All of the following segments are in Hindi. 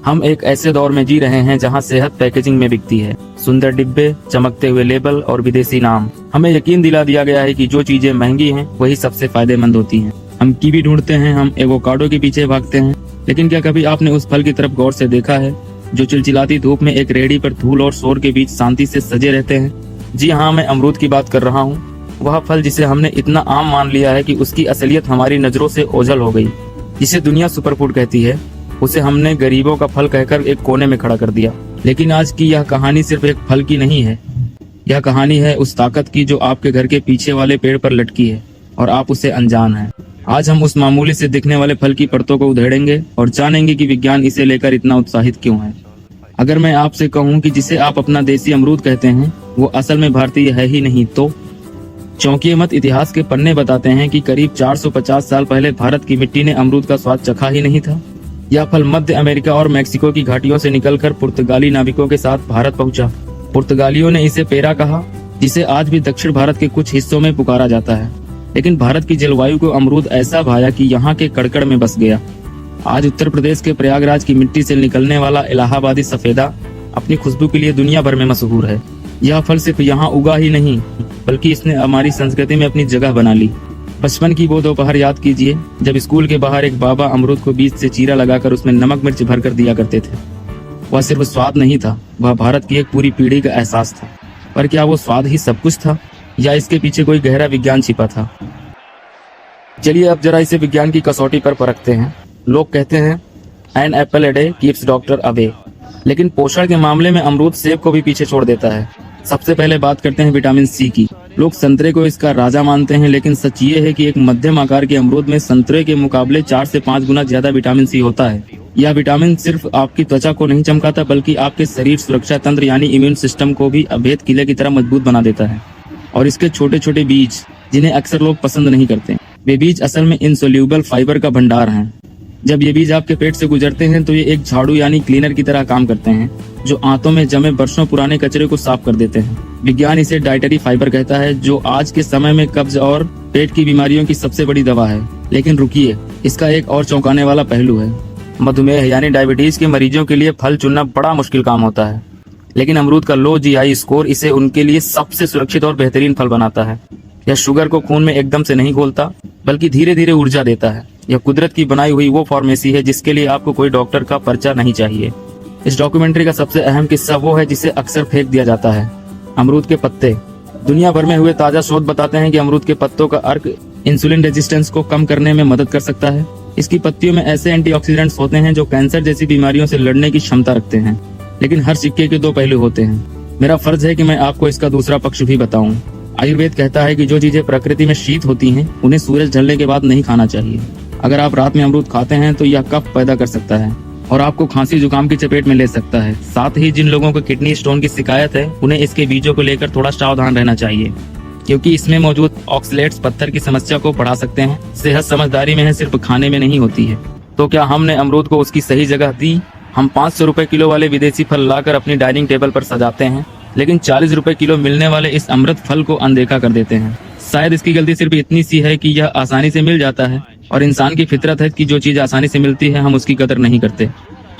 हम एक ऐसे दौर में जी रहे हैं जहां सेहत पैकेजिंग में बिकती है। सुंदर डिब्बे, चमकते हुए लेबल और विदेशी नाम। हमें यकीन दिला दिया गया है कि जो चीजें महंगी हैं वही सबसे फायदेमंद होती हैं। हम कीवी ढूंढते हैं, हम एवोकाडो के पीछे भागते हैं, लेकिन क्या कभी आपने उस फल की तरफ गौर से देखा है जो चिलचिलाती धूप में एक रेहड़ी पर धूल और शोर के बीच शांति से सजे रहते हैं? जी हाँ, मैं अमरूद की बात कर रहा हूँ। वह फल जिसे हमने इतना आम मान लिया है कि उसकी असलियत हमारी नजरों से ओझल हो गई। जिसे दुनिया सुपरफूड कहती है, उसे हमने गरीबों का फल कहकर एक कोने में खड़ा कर दिया। लेकिन आज की यह कहानी सिर्फ एक फल की नहीं है। यह कहानी है उस ताकत की जो आपके घर के पीछे वाले पेड़ पर लटकी है और आप उसे अनजान हैं। आज हम उस मामूली से दिखने वाले फल की परतों को उधेड़ेंगे और जानेंगे कि विज्ञान इसे लेकर इतना उत्साहित क्यों है। अगर मैं आपसे कहूँ कि जिसे आप अपना देसी अमरूद कहते हैं वो असल में भारतीय है ही नहीं, तो चौंकिए मत। इतिहास के पन्ने बताते हैं कि करीब 450 साल पहले भारत की मिट्टी ने अमरूद का स्वाद चखा ही नहीं था। यह फल मध्य अमेरिका और मेक्सिको की घाटियों से निकलकर पुर्तगाली नाविकों के साथ भारत पहुंचा। पुर्तगालियों ने इसे पेरा कहा, जिसे आज भी दक्षिण भारत के कुछ हिस्सों में पुकारा जाता है। लेकिन भारत की जलवायु को अमरूद ऐसा भाया कि यहाँ के कड़कड़ में बस गया। आज उत्तर प्रदेश के प्रयागराज की मिट्टी से निकलने वाला इलाहाबादी सफेदा अपनी खुशबू के लिए दुनिया भर में मशहूर है। यह फल सिर्फ यहाँ उगा ही नहीं, बल्कि इसने हमारी संस्कृति में अपनी जगह बना ली। बचपन की वो दोपहर याद कीजिए जब स्कूल के बाहर एक बाबा अमरूद को बीच से चीरा लगाकर उसमें नमक मिर्च भरकर दिया करते थे। वह सिर्फ स्वाद नहीं था, वह भारत की एक पूरी पीढ़ी का एहसास था। पर क्या वो स्वाद ही सब कुछ था, या इसके पीछे कोई गहरा विज्ञान छिपा था? चलिए अब जरा इसे विज्ञान की कसौटी पर परखते हैं। लोग कहते हैं an apple a day keeps doctor away, लेकिन पोषण के मामले में अमरूद सेब को भी पीछे छोड़ देता है। सबसे पहले बात करते हैं विटामिन सी की। लोग संतरे को इसका राजा मानते हैं, लेकिन सच ये है कि एक मध्यम आकार के अमरूद में संतरे के मुकाबले 4 से 5 गुना ज्यादा विटामिन सी होता है। यह विटामिन सिर्फ आपकी त्वचा को नहीं चमकाता, बल्कि आपके शरीर सुरक्षा तंत्र यानी इम्यून सिस्टम को भी अभेद किले की तरह मजबूत बना देता है। और इसके छोटे छोटे बीज, जिन्हें अक्सर लोग पसंद नहीं करते, वे बीज असल में इनसोल्यूबल फाइबर का भंडार हैं। जब ये बीज आपके पेट से गुजरते हैं तो ये एक झाड़ू यानी क्लीनर की तरह काम करते हैं, जो आंतों में जमे बरसों पुराने कचरे को साफ कर देते हैं। विज्ञान इसे डाइटरी फाइबर कहता है, जो आज के समय में कब्ज और पेट की बीमारियों की सबसे बड़ी दवा है। लेकिन रुकिए, इसका एक और चौंकाने वाला पहलू है। मधुमेह यानी डायबिटीज के मरीजों के लिए फल चुनना बड़ा मुश्किल काम होता है, लेकिन अमरूद का लो जीआई स्कोर इसे उनके लिए सबसे सुरक्षित और बेहतरीन फल बनाता है। यह शुगर को खून में एकदम से नहीं घोलता, बल्कि धीरे धीरे ऊर्जा देता है। यह कुदरत की बनाई हुई वो फार्मेसी है जिसके लिए आपको कोई डॉक्टर का पर्चा नहीं चाहिए। इस डॉक्यूमेंट्री का सबसे अहम किस्सा वो है जिसे अक्सर फेंक दिया जाता है, अमरूद के पत्ते। दुनिया भर में हुए ताजा शोध बताते हैं कि अमरूद के पत्तों का अर्क इंसुलिन रेजिस्टेंस को कम करने में मदद कर सकता है। इसकी पत्तियों में ऐसे एंटीऑक्सीडेंट्स होते हैं जो कैंसर जैसी बीमारियों से लड़ने की क्षमता रखते हैं। लेकिन हर सिक्के के 2 पहलू होते हैं। मेरा फर्ज है कि मैं आपको इसका दूसरा पक्ष भी बताऊं। आयुर्वेद कहता है कि जो चीजें प्रकृति में शीत होती हैं उन्हें सूरज ढलने के बाद नहीं खाना चाहिए। अगर आप रात में अमरूद खाते हैं तो यह कफ पैदा कर सकता है और आपको खांसी जुकाम की चपेट में ले सकता है। साथ ही जिन लोगों को किडनी स्टोन की शिकायत है उन्हें इसके बीजों को लेकर थोड़ा सावधान रहना चाहिए, क्योंकि इसमें मौजूद ऑक्सलेट्स पत्थर की समस्या को बढ़ा सकते हैं। सेहत समझदारी में है, सिर्फ खाने में नहीं होती है। तो क्या हमने अमरूद को उसकी सही जगह दी? हम 500 रुपए किलो वाले विदेशी फल लाकर अपनी डाइनिंग टेबल पर सजाते हैं, लेकिन 40 रुपए किलो मिलने वाले इस अमृत फल को अनदेखा कर देते हैं। शायद इसकी गलती सिर्फ इतनी सी है कि यह आसानी से मिल जाता है, और इंसान की फितरत है कि जो चीज आसानी से मिलती है हम उसकी कदर नहीं करते।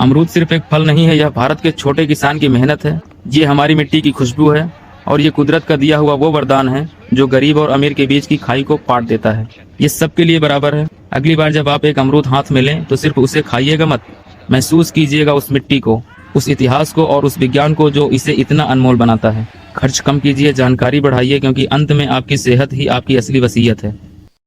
अमरूद सिर्फ एक फल नहीं है, यह भारत के छोटे किसान की मेहनत है। ये हमारी मिट्टी की खुशबू है, और ये कुदरत का दिया हुआ वो वरदान है जो गरीब और अमीर के बीच की खाई को पाट देता है। ये सबके लिए बराबर है। अगली बार जब आप एक अमरूद हाथ में लें तो सिर्फ उसे खाइएगा मत, महसूस कीजिएगा उस मिट्टी को, उस इतिहास को और उस विज्ञान को जो इसे इतना अनमोल बनाता है। खर्च कम कीजिए, जानकारी बढ़ाइए, क्योंकि अंत में आपकी सेहत ही आपकी असली वसीयत है।